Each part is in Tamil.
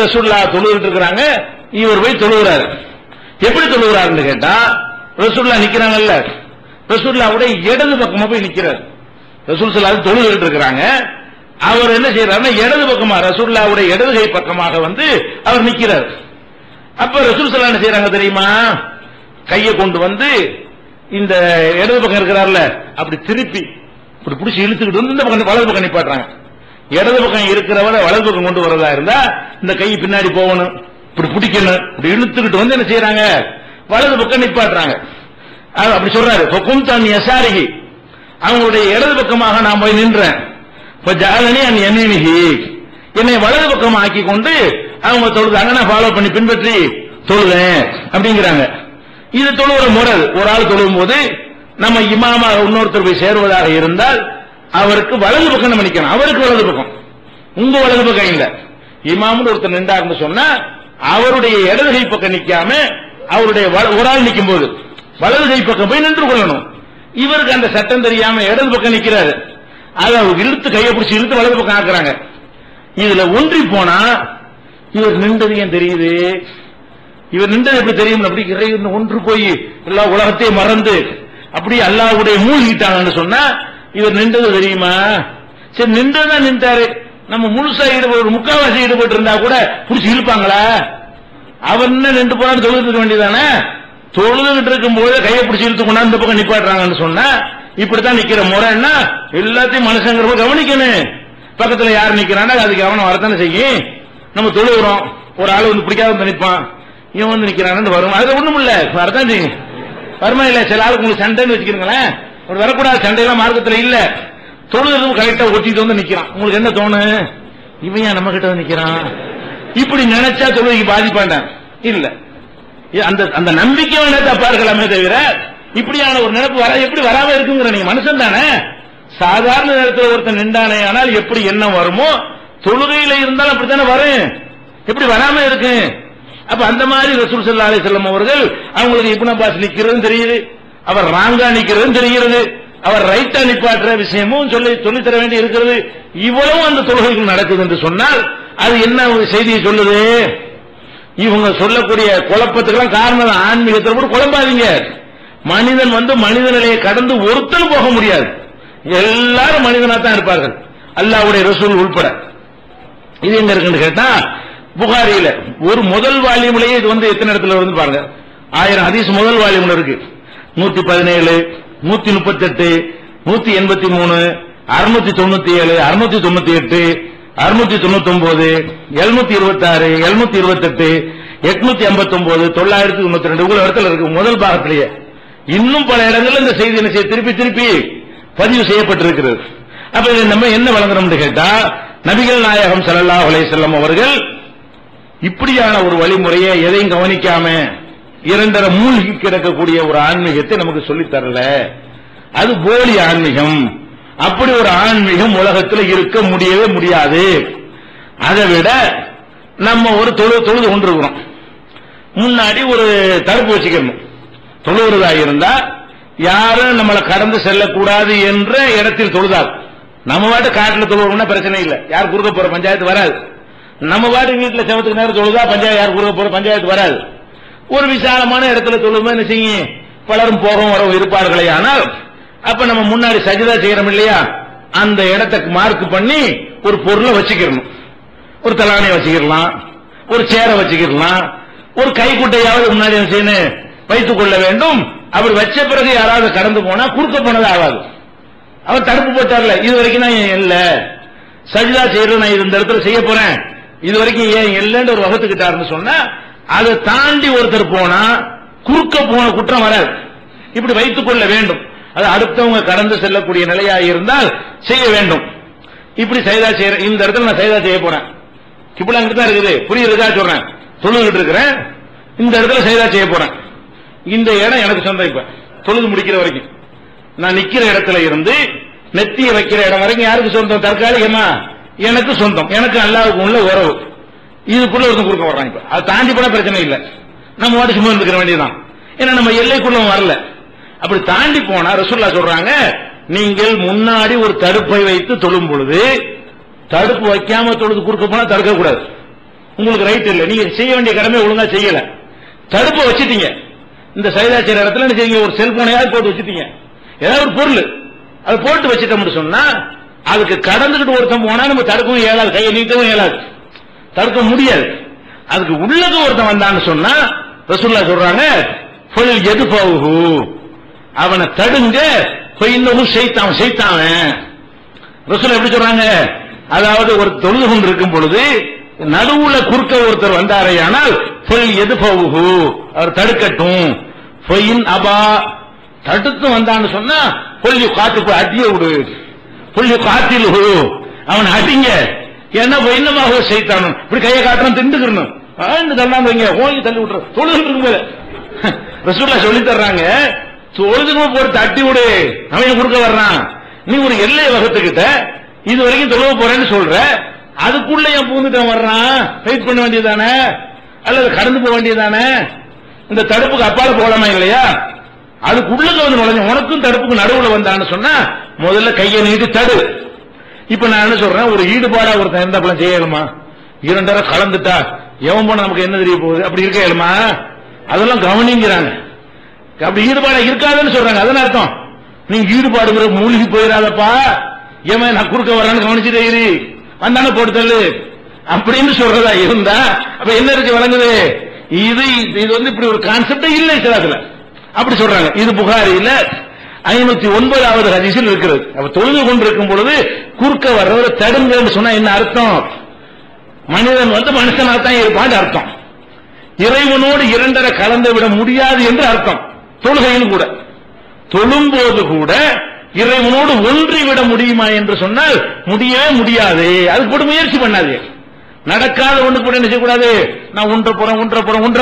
ரசூலுல்லாஹ் தொழுதுட்டு இருக்காங்க, இவர் போய் தொழுகிறாரு. எப்படி தொழுகிறாருன்னு கேட்டா, ரசூலுல்லாஹ் நிக்கிறாங்கல்ல, ரசூலுல்லாஹ்வுடைய இடது பக்கமா போய் நிக்கிறார். ரசூல் ஸல்லல்லாஹு அலைஹி தொழுதுட்டு இருக்காங்க, அவர் என்ன செய்யறாருன்னா இடது பக்கமா ரசூலுல்லாஹ்வுடைய இடது கை பக்கமாக வந்து அவர் நிக்கிறார். அப்ப ரசூல் ஸல்லல்லாஹு என்ன செய்யறாங்க தெரியுமா, கையை கொண்டு வந்து இந்த இடது பக்கம் இருக்கிறார்ல அப்படி திருப்பி இப்படி பிடிச்சி இழுத்துக்கிட்டு வந்து இந்த பக்கம் வலது பக்கம் நிப்பாட்டுறாங்க. இடது பக்கம் இருக்கிறவரை வலது பக்கம் கொண்டு வரதா இருந்தா இந்த கை பின்னாடி போகணும், இப்படி பிடிக்கணும், இப்படி இழுத்துக்கிட்டு வந்து என்ன செய்யறாங்க, வலது பக்கம் நிப்பாட்டுறாங்க. அப்படி சொல்றாரு, ஃபகும்தான் யஸாரிஹி, அவங்களுடைய இடது பக்கமாக நான் போய் நின்றேன். ஃபஜஅலனி அன் யமீனிஹி, என்னை வலது பக்கம் ஆக்கி கொண்டு அவங்க தொழுதாங்க, நான் ஃபாலோ பண்ணி பின்பற்றி தொழுதேன் அப்படிங்கிறாங்க. இது தொழுகிற முறை. ஒரு ஆள் தொழும் போது நம்ம இமாமாக இன்னொருத்தர் போய் சேருவதாக இருந்தால் அவருக்கு வலது பக்கம் நம்ம நிக்கணும், அவருக்கு வலது பக்கம், உங்க வலது பக்கம் இல்ல. இமாம்னு ஒருத்தர் நின்றாருன்னு சொன்னா அவருடைய இடது கை பக்கம் நிக்காம அவருடைய ஒரு ஆள் நிக்கும் போது வலது கை பக்கம் போய் நின்று கொள்ளணும். இவருக்கு அந்த சட்டம் தெரியாம இடது பக்கம் நிக்கிறாரு, அதை இழுத்து கையை பிடிச்சி இழுத்து வலது பக்கம் ஆக்குறாங்க. இதுல ஒன்றி போனா இவர் நின்றது ஏன் தெரியுது, இவர் நின்றது எப்படி தெரியும், அப்படி இறைவன் ஒன்று போய் எல்லா உலகத்தையும் மறந்து அப்படி அல்லாஹ்வுடைய மூழ்கிட்டாங்கன்னு சொன்னா இவர் நின்றது தெரியுமா. சரி, நின்றதான் நின்றாரு, நம்ம முழுசா ஈடுபட்டு முக்காவாசி ஈடுபட்டு இருந்தா கூட புடிச்சு இழுப்பாங்களா, அவர் என்ன நின்று போறான்னு தொழுது இருக்க வேண்டியதானே. தொழுதுகிட்டு இருக்கும் போது கையை பிடிச்சி இழுத்து கொண்டா இந்த பக்கம் நிப்பாட்டுறாங்கன்னு சொன்னா இப்படித்தான் நிக்கிற முறைன்னா எல்லாத்தையும் மனுஷங்கிற கவனிக்கணும். பக்கத்துல யார் நிக்கிறான்னா அதுக்கு கவனம் வரத்தானே செய்யும். நம்ம தொழுகிறோம், ஒரு ஆள் வந்து பிடிக்காத வந்து நிற்பான், இவன் வந்து நிக்கிறான்னு வரும், அது ஒண்ணும் இல்ல வரதான் செய்யும், வருமா இல்ல. சில ஆளுக்கு உங்களுக்கு சண்டைன்னு வச்சுக்கிறீங்களேன், ஒரு வரக்கூடாது சண்டையெல்லாம் மார்க்கத்துல இல்ல. தொழுதும் கரெக்டா ஒட்டிட்டு வந்து நிக்கிறான், உங்களுக்கு என்ன தோணு, இவன் ஏன் நம்ம கிட்ட வந்து நிக்கிறான், இப்படி நினைச்சா தொழுகைக்கு பாதிப்பாண்டான் இல்ல. அந்த அந்த நம்பிக்கை வேணா தப்பா இருக்கலாமே தவிர இப்படியான ஒரு நினைப்பு வர எப்படி வராம இருக்குங்கிற, நீங்க மனுஷன் தானே. சாதாரண நேரத்தில் ஒருத்தர் நின்றானே ஆனால் எப்படி என்ன வருமோ தொழுகையில இருந்தாலும் அப்படித்தானே வரும், எப்படி வராம இருக்கு. அப்ப அந்த மாதிரி ரசூல் ஸல்லல்லாஹு அலைஹி வஸல்லம் அவர்கள் அவங்களுக்கு இப்னு அப்பாஸ் நிக்கிறது தெரியுது, அவர் ராங்கா நிக்கிறது தெரிகிறது, அவர் ரைட்டா நிப்பாட்டுற விஷயமும் சொல்லி தர வேண்டி இருக்கிறது. இவ்வளவு அந்த தொழுகைகள் நடக்குது என்று சொன்னால் அது என்ன செய்தியை சொல்லுது, இவங்க சொல்லக்கூடிய குழப்பத்துக்கெல்லாம் காரணம் ஆன்மீகத்தில் கூட குழம்பாதீங்க. மனிதன் வந்து மனித நிலையை கடந்து ஒருத்தரும் போக முடியாது, எல்லாரும் மனிதனா தான் இருப்பார்கள், அல்லாஹ்வுடைய ரசூல் உள்பட. இது எங்க இருக்குன்னு கேட்டா புகாரியில ஒரு முதல் வால்யூம்லயே இது வந்து எத்தனை இடத்துல வந்து பாருங்க, 1000 ஹதீஸ் முதல் வால்யூம்ல இருக்கு. 117, 138, 183, 697, 698, 699, 726, 728, 859, 992 இவ்வளவு இடத்துல இருக்கு முதல் பாகத்திலேயே. இன்னும் பல இடங்கள்ல இந்த செய்தி என்ன செய்ய திருப்பி திருப்பி பதிவு செய்யப்பட்டிருக்கிறது. அப்ப நம்ம என்ன வழங்குறோம்னு கேட்டா, நபிகள் நாயகம் ஸல்லல்லாஹு அலைஹி வஸல்லம் அவர்கள் இப்படியான ஒரு வழிமுறையை எதையும் கவனிக்காம இரண்டரை மூழ்கி கிடக்கக்கூடிய ஒரு ஆன்மீகத்தை நமக்கு சொல்லித் தரல. அது போலி ஆன்மீகம். அப்படி ஒரு ஆன்மீகம் உலகத்தில் இருக்க முடியவே முடியாது. அதை விட நம்ம ஒரு தொழுது கொண்டிருக்கிறோம், முன்னாடி ஒரு தடுப்பு வச்சுக்கணும். தொழுகிறதா இருந்தா யாரும் நம்மளை கடந்து செல்லக்கூடாது என்ற இடத்தில் தொழுதால், நம்ம பாட்டு காட்டில் தொழுவோம்னா பிரச்சனை இல்லை, யார் குறுக்க போற பஞ்சாயத்து வராது. நம்ம பாட்டு வீட்டில் செவத்துக்கு நேரம் தொழுதா பஞ்சாயத்து, யார் குறுக்க போற பஞ்சாயத்து வராது. ஒரு விசாலமான இடத்துல தொழுமா என்ன செய்யும், பலரும் போகவும் வர இருப்பார்களே. ஆனால் அப்ப நம்ம முன்னாடி சஜிதா செய்யறோம் இல்லையா, அந்த இடத்துக்கு மார்க் பண்ணி ஒரு பொருளை வச்சுக்கிறணும். ஒரு தலானியை வச்சுக்கலாம், ஒரு சேரை வச்சுக்கலாம், ஒரு கைக்குட்டையாவது முன்னாடி என்ன செய்யணும் வைத்துக் கொள்ள வேண்டும். அப்படி வச்ச பிறகு யாராவது கடந்து போனா குறுக்க போனது ஆகாது. அவர் தடுப்பு போட்டார்ல, இது வரைக்கும் நான் இல்ல சஜிதா செய்யறது, நான் இந்த இடத்துல செய்ய போறேன், இது வரைக்கும் ஏன் இல்லைன்னு ஒரு வகுத்துக்கிட்டாருன்னு சொன்னா அதை தாண்டி ஒருத்தர் போனா குறுக்க போன குற்றம் வராது. இப்படி வைத்துக் கொள்ள வேண்டும். அது அடுத்தவங்க கடந்து செல்லக்கூடிய நிலையா இருந்தால் செய்ய வேண்டும். இப்படி சைதா செய்யற இந்த இடத்துல நான் சைதா செய்ய போறேன், கிப்லா அங்கிட்டு தான் இருக்குது, புரியுறதா சொல்றேன், தொழுதுகிட்டு இருக்கிறேன், இந்த இடத்துல சைதா செய்ய போறேன். இந்த இடம் எனக்கு சொந்தம். இப்ப தொழுது முடிக்கிற வரைக்கும் நான் நிக்கிற இடத்துல இருந்து நெத்திய வைக்கிற இடம் வரைக்கும் யாருக்கு சொந்தம், தற்காலிகமா எனக்கு சொந்தம், எனக்கு அல்லாஹ்வுக்கு உள்ள உறவு. இதுக்குள்ள ஒருத்தன் குறுக்க வர்றான். இப்ப அது தாண்டி போனா பிரச்சனை இல்லை, நம்ம வாட்டு சும்மா இருந்துக்கிற வேண்டியதான். ஏன்னா நம்ம எல்லைக்குள்ள வரல. அப்படி தாண்டி போனா ரசூலுல்லாஹ் சொல்றாங்க, நீங்கள் முன்னாடி ஒரு தடுப்பை வைத்து தொழும் பொழுது தடுப்பு வைக்காம தொழுது குறுக்க போனா தடுக்க கூடாது. உங்களுக்கு ரைட் இல்லை, நீங்க செய்ய வேண்டிய கடமை ஒழுங்கா செய்யல, தடுப்பை வச்சுட்டீங்க. இந்த சைதாச்சேரி இடத்துல என்ன செய்யுங்க, ஒரு செல்போனையாவது போட்டு வச்சுட்டீங்க, ஏதாவது ஒரு பொருள் அதை போட்டு வச்சுட்டோம்னு சொன்னா அதுக்கு கடந்துகிட்டு ஒருத்தன் போனா நம்ம தடுக்கவும் இயலாது, கையை நீட்டவும் இயலாது, தடுக்க முடியாது. அதுக்கு உள்ளது ஒருத்தன் வந்தான்னு சொன்னா ரசூலுல்லாஹ் சொல்றாங்க அவனை தடுங்க, செய்தான். ரசூலுல்லாஹ் எப்படி சொல்றாங்க, அதாவது ஒரு தொழுது கொண்டு இருக்கும் பொழுது நடுவுல குறுக்க ஒருத்தர் வந்தாரையானால் அவர் தடுக்கட்டும். அபா தடுத்து வந்தான்னு சொன்னா காத்து போய் அடிய விடு, காத்திலு அவன் அடிங்க. ஏன்னா இன்னமாக செய்தான் இப்படி கையை காட்டுறோம் திண்டுக்கணும் தள்ளாம வைங்க, ஓங்கி தள்ளி விட்டுற தொழுது இருக்கும் போது ரசூலுல்லாஹ் சொல்லி தர்றாங்க, தொழுதுக்கு போய் தட்டி விடு, அவன் குறுக்க வர்றான். நீ ஒரு எல்லையை வகுத்துக்கிட்ட இது வரைக்கும் தொழுவ போறேன்னு சொல்ற, அதுக்குள்ள என் பூந்துட்டு வர்றான், வெயிட் பண்ண வேண்டியதானே அல்லது கடந்து போக வேண்டியதானே? இந்த தடுப்புக்கு அப்பால போகலாமா இல்லையா? அதுக்குள்ள வந்து நுழைஞ்ச உனக்கும் தடுப்புக்கு நடுவுல வந்தான்னு சொன்னா முதல்ல கையை நீட்டு தடு. இப்ப நான் என்ன சொல்றேன், ஒரு ஈடுபாடா ஒருத்தன் எந்த பலம் செய்யலுமா? இரண்டரை கலந்துட்டா எவன் போன நமக்கு என்ன தெரிய போகுது, அப்படி இருக்க இயலுமா? அதெல்லாம் கவனிங்கிறாங்க. அப்படி ஈடுபாடா இருக்காதுன்னு சொல்றாங்க. அதன் அர்த்தம் நீங்க ஈடுபாடுங்கிற மூழ்கி போயிடாதப்பா, ஏமா நான் குறுக்க வர்றான்னு கவனிச்சுட்டே இரு, வந்தானே போட்டு தள்ளு அப்படின்னு சொல்றதா இருந்தா அப்ப என்ன இருக்கு வழங்குது? இது வந்து இப்படி ஒரு கான்செப்ட் இல்லை இஸ்லாத்துல, அப்படி சொல்றாங்க. இது புகாரில 509வது ஹதீஸில் இருக்கிறது. அப்ப தொழுது கொண்டிருக்கும் பொழுது குறுக்க வர்றவரை தடுங்கன்னு சொன்னா என்ன அர்த்தம்? மனிதன் வந்து மனுஷனாக தான் இருப்பான்னு அர்த்தம். இறைவனோடு இரண்டரை கலந்து விட முடியாது என்று அர்த்தம். தொழுகையில் கூட தொழும்போது கூட இறைவனோடு ஒன்றி விட முடியுமா என்று சொன்னால் முடியவே முடியாது. அதுக்கு கூட முயற்சி பண்ணாது. நடக்காத ஒன்று கூட என்ன செய்யக்கூடாது, நான் ஒன்ற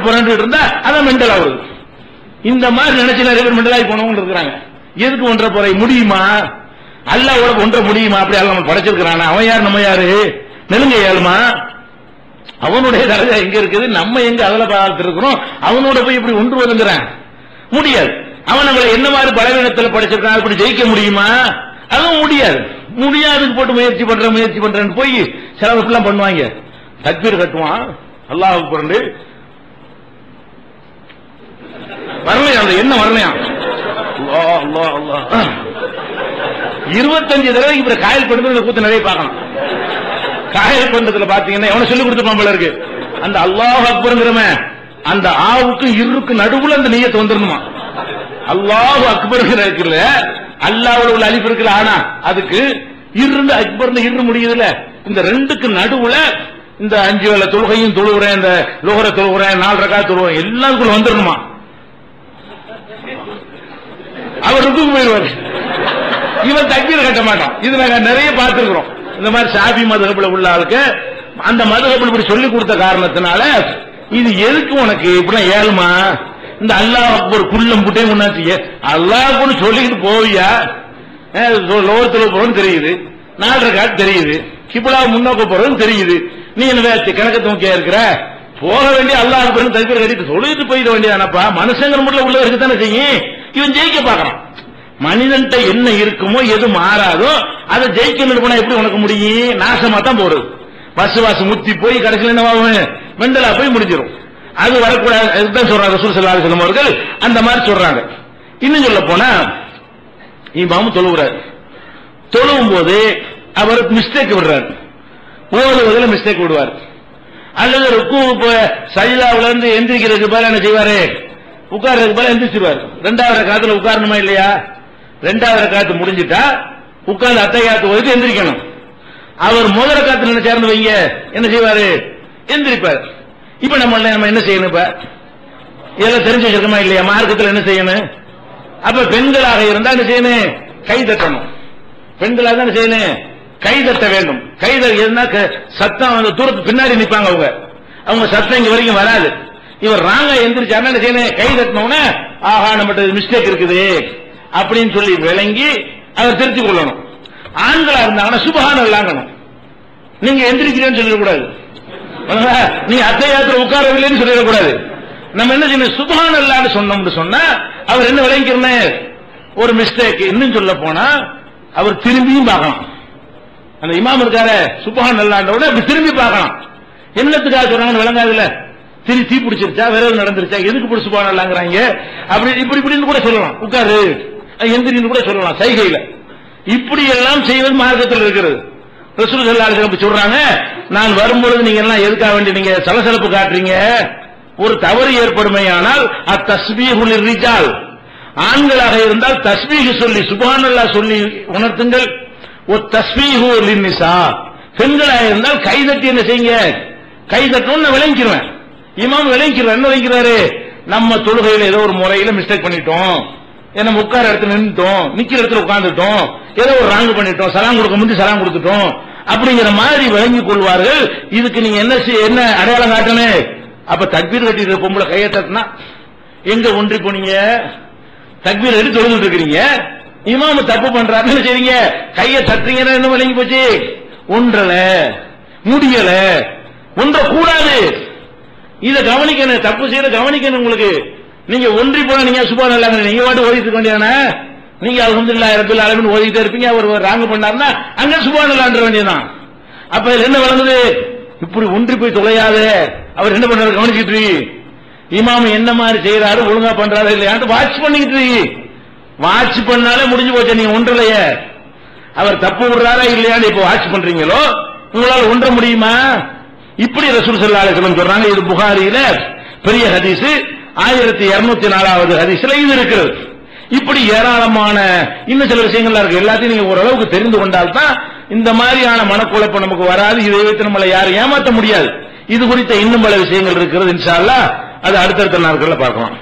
போறேன் இருந்தா அதான் மெண்டல் ஆகுது. இந்த மாதிரி நினைச்சு நிறைய பேர் மெண்டலாகி போனவங்க இருக்கிறாங்க. எதுக்கு ஒன்ற போற முடியுமா? அல்லாஹ்வோட ஒன்ற முடியுமா? அப்படி அல்ல நம்ம படைச்சிருக்கிறான். அவன் யார் நம்ம யாரு? நெருங்க ஏழுமா? அவனுடைய தரஜா எங்க இருக்குது, நம்ம எங்க அதுல பார்த்து இருக்கிறோம். அவனோட போய் இப்படி ஒன்றுவதுங்கிறான் முடியாது. அவன் நம்மளை என்ன மாதிரி பலவீனத்தில் படைச்சிருக்கான், அப்படி ஜெயிக்க முடியுமா? அதுவும் முடியாது. முடியாதுன்னு போட்டு முயற்சி பண்றேன்னு போய் சிலவெல்லாம் பண்ணுவாங்க. தக்பீர் கட்டுவான், அல்லாஹ் அக்பர் வரலையா, அந்த என்ன வரலையா, 25 தடவைக்கு இப்ப காயல் பண்றது கூத்து நிறைய பார்க்கணும். காயல் பண்றதுல பாத்தீங்கன்னா எவனை சொல்லி கொடுத்துருப்பான் போல இருக்கு. அந்த அல்லாஹ் அக்பர்ங்கிறவன் அந்த ஆவுக்கு இருக்கு நடுவுல அந்த நியத்து வந்துடணுமா? அல்லாஹ் அக்பர்ங்கிற இருக்குல்ல, அல்லாஹ்வுல உள்ள அலிஃப் இருக்குல்ல, ஆனா அதுக்கு இருந்து அக்பர்னு இரு முடியுதுல, இந்த ரெண்டுக்கு நடுவுல இந்த 5 வேளை தொழுகையும் தொழுகிறேன், இந்த லோஹர தொழுகிறேன், 4 ரக்காத் தொழுகிறேன், எல்லாருக்குள்ள வந்துடணுமா? அவர் ருக்குக்கு போயிடுவார், இவன் தக்பீர் கட்ட மாட்டான். இது நாங்க நிறைய பார்த்திருக்கிறோம். இந்த மாதிரி ஷாஃபி மதுஹப்ல உள்ள ஆளுக்கு அந்த மதுஹப்ல இப்படி சொல்லி கொடுத்த காரணத்தினால இது எதுக்கு உனக்கு இப்படி ஏழுமா? இந்த அல்லாஹ் அக்பர் குள்ளம் புட்டே முன்னாச்சு அல்லாஹ்னு சொல்லிக்கிட்டு போவியா? லோகத்துல போறோம் தெரியுது, 4 ரக்காத் தெரியுது, கிப்லா முன்னோக்க போறதும் தெரியுது, நீ என்ன கணக்கு தூக்கியா இருக்கிற? போக வேண்டிய அல்லாஹ் அக்பர் தக்பீர் கட்டிட்டு சொல்லிட்டு போயிட வேண்டியதானப்பா. மனுஷங்கிற முறையில் உள்ள இருக்குதானே செய்யும். இவன் ஜெயிக்க பாக்குறான். மனிதன்ட்ட என்ன இருக்குமோ எது மாறாதோ அதை ஜெயிக்கணும் போனா எப்படி உனக்கு முடியும்? நாசமா தான் போறது. பஸ் முத்தி போய் கடைசியில் என்ன மெண்டலா போய் முடிஞ்சிடும். அது வரக்கூடாது. அதுதான் சொல்றாங்க ரசூல் ஸல்லல்லாஹு அலைஹி வஸல்லம் அவர்கள் அந்த மாதிரி சொல்றாங்க. இன்னும் சொல்ல போனா இமாம் தொழுகிறார், தொழுவும் போது அவர் மிஸ்டேக் விடுறார், ஓதுவதில் மிஸ்டேக் விடுவார். அல்லது ருக்கு சஜிதாவுல இருந்து எந்திரிக்கிறதுக்கு பதில் என்ன செய்வாரு? உட்கார்றதுக்கு பதில் எந்திரிச்சிருவார். 2வது ரக்காத்துல உட்காரணுமா இல்லையா? 2வது ரக்காத்து முடிஞ்சிட்டா உட்கார்ந்து அத்தையாத்து ஓதிட்டு எந்திரிக்கணும். அவர் முதல் ரக்காத்துல என்ன சேர்ந்து வைங்க என்ன செய்வாரு? எந்திரிப்பார். இப்ப நம்ம என்ன செய்யணும்? இப்ப இதெல்லாம் தெரிஞ்சு வச்சிருக்கோமா இல்லையா? மார்க்கத்தில் என்ன செய்யணும்? அப்ப பெண்களாக இருந்தா என்ன செய்யணும்? கை தட்டணும். பெண்களாக தான் செய்யணும், கை தட்ட வேண்டும். கை தட்ட சத்தம் அந்த தூரத்துக்கு பின்னாடி நிற்பாங்க. அவங்க சத்தம் இங்க வரைக்கும் வராது. இவர் ராங்க எந்திரிச்சா என்ன செய்யணும்? கை தட்டினோன்னு ஆஹா நம்மகிட்ட மிஸ்டேக் இருக்குது அப்படின்னு சொல்லி விளங்கி அவர் திருத்திக் கொள்ளணும். ஆண்களா இருந்தாங்கன்னா சுபஹானல்லாஹ், நீங்க எந்திரிக்கிறேன்னு சொல்லிடக்கூடாது, நீங்க அத்தையாத்துல உட்காரவில்லைன்னு சொல்லிடக்கூடாது. நம்ம என்ன செய்யணும்? சுபஹானல்லாஹ்னு சொன்னோம்னு சொன்னா அவர் என்ன விளங்கிக்கிறேன்? ஒரு மிஸ்டேக். இன்னும் சொல்ல போனா அவர் திரும்பியும் பார்க்கலாம். அந்த இமாம் இருக்காரு சுபஹானல்லாஹ்னோட அப்படி திரும்பி பார்க்கலாம். என்னத்துக்காக சொல்றாங்கன்னு விளங்காதுல. தீ பிடிச்சிருச்சா, விரல் நடந்துருச்சா, எதுக்கு பிடிச்சு சுபஹானல்லாஹ்ங்கறாங்க அப்படி இப்படின்னு கூட சொல்லலாம். உட்காரு எந்திரின்னு கூட சொல்லலாம் சைகையில. இப்படி எல்லாம் செய்வது மார்க்கத்தில் இருக்கிறது. ரசூல் ஸல்லல்லாஹு அலைஹி வஸல்லம் சொல்றாங்க, நான் வரும்பொழுது நீங்க எல்லாம் எதுக்காக வேண்டி நீங்க சலசலப்பு காட்டுறீங்க? ஒரு தவறு ஏற்படுமையானால் அத்தஸ்பீஹு லிர்ரிஜால், ஆண்களாக இருந்தால் தஸ்பீஹ் சொல்லி சுப்ஹானல்லாஹ் சொல்லி உணர்த்துங்கள். ஒரு தஸ்பீஹு லின்னிசா, பெண்களாக இருந்தால் கைதட்டி என்ன செய்யுங்க, கைதட்டணும்னு விளங்கிடுவேன். இமாம் விளங்கிடுவார். என்ன விளங்கிறாரு? நம்ம தொழுகையில ஏதோ ஒரு முறையில மிஸ்டேக் பண்ணிட்டோம், நம்ம உட்கார இடத்துல நின்றுட்டோம், நிக்கிற இடத்துல உட்கார்ந்துட்டோம், ஏதோ ஒரு ராங்கு பண்ணிட்டோம், சலாம் கொடுக்க முடிஞ்சு சலாம் கொடுத்துட்டோம் அப்படிங்கிற மாதிரி விளங்கிக் கொள்வார்கள். இதுக்கு நீங்க என்ன அடையாளம் காட்டணும்? அப்ப தக்பீர் கட்டிட்டு பொம்பளை கையை தட்டினா எங்க ஒன்றி போனீங்க? தக்பீர் எடுத்து தொழுதுட்டு இருக்கிறீங்க, இமாம் தப்பு பண்றாரு, என்ன செய்றீங்க? கையை தட்டுறீங்கன்னா என்ன விளங்கி போச்சு? ஒன்றல, முடியல, ஒன்ற கூடாது. இத கவனிக்கணும், தப்பு செய்யற கவனிக்கணும். உங்களுக்கு நீங்க ஒன்றி போன நீங்க சுப்ஹானல்லாஹ் நீங்க வாட்டு ஓதிட்டு வேண்டியதானே? நீங்க அல்ஹம்துலில்லாஹி ரப்பில் ஆலமீன் ஓதிட்டே இருப்பீங்க. அவர் ராங்கு பண்ணாருன்னா அங்க சுப்ஹானல்லாஹ்ன்ற வேண்டியதான். அப்ப என்ன விளங்குது? இப்படி ஒன்றி போய் தொலையாத, அவர் என்ன பண்றாரு கவனிச்சிட்டு, இமாம் என்ன மாதிரி செய்யறாரு, ஒழுங்கா பண்றாரு இல்லையான்னு வாட்ச் பண்ணிக்கிட்டு. வாட்ச் பண்ணாலே முடிஞ்சு போச்சு. நீங்க ஒன்றலையே, அவர் தப்பு விடுறாரா இல்லையான்னு இப்ப வாட்ச் பண்றீங்களோ, உங்களால ஒன்ற முடியுமா? இப்படி ரசூல் ஸல்லல்லாஹு அலைஹி வஸல்லம் சொல்றாங்க. இது புகாரியில பெரிய ஹதீஸ் 1204வது ஹதீஸ்ல இது இருக்கிறது. இப்படி ஏராளமான இன்னும் சில விஷயங்கள்லாம் இருக்கு. எல்லாத்தையும் நீங்க ஓரளவுக்கு தெரிந்து கொண்டால் தான் இந்த மாதிரியான மனக்குழப்பம் நமக்கு வராது. இதை வைத்து நம்மளை யாரும் ஏமாற்ற முடியாது. இது குறித்த இன்னும் பல விஷயங்கள் இருக்கிறது. இன்ஷா அல்லாஹ் அது அடுத்தடுத்த நாட்கள்ல பார்க்கலாம்.